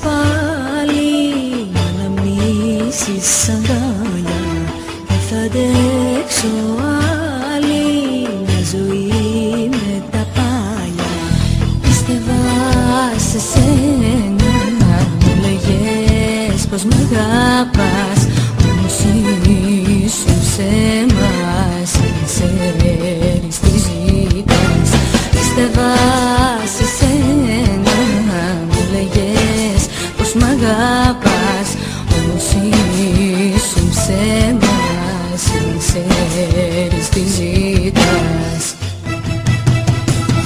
Πάλι να αναμνήσεις αγκάλια, δεν θα αντέξω άλλη μια ζωή με τα πάλια. Πίστευα σε σένα, μου λέγες πως μ' αγαπάς, όμως ήσουν ψέμας, ξέρεις τι ζητάς. Πίστευα σε σένα, μου λέγες πως μ' αγαπάς, όμως ήσουν ψέμας, ξέρεις τι ζητάς.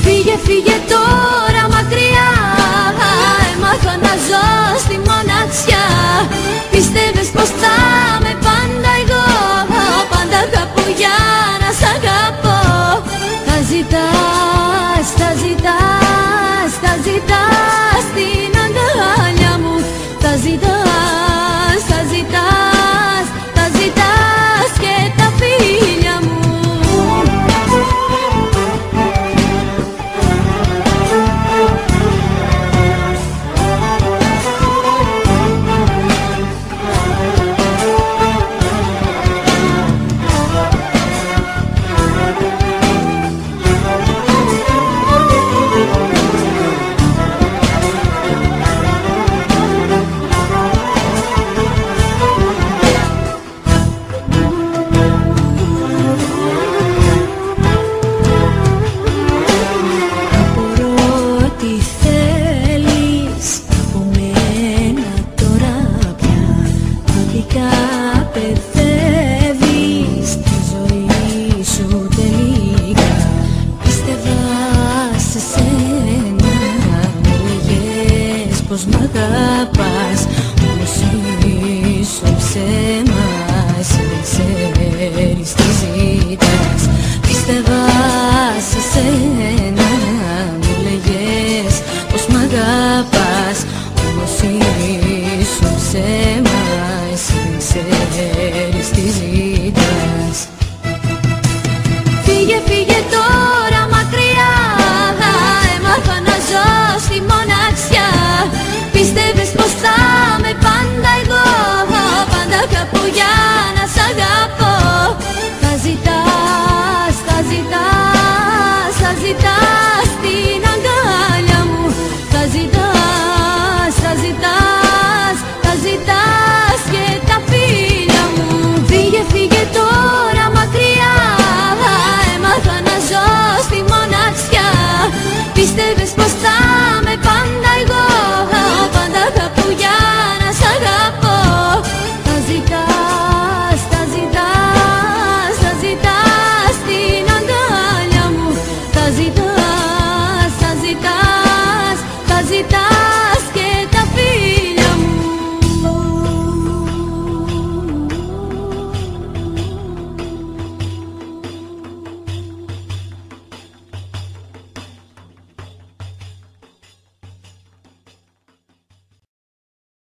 Φύγε, φύγε τώρα μακριά, έμαθα να ζω στη μοναξιά. Πίστευες πως θα είμαι πάντα εγώ, πάντα κάπου για να σ' αγαπώ. Θα ζητάς, θα ζητάς, θα ζητάς την αγκάλια μου. Θα ζητάς, θα ζητάς, θα ζητάς και τα φίλια μου. God.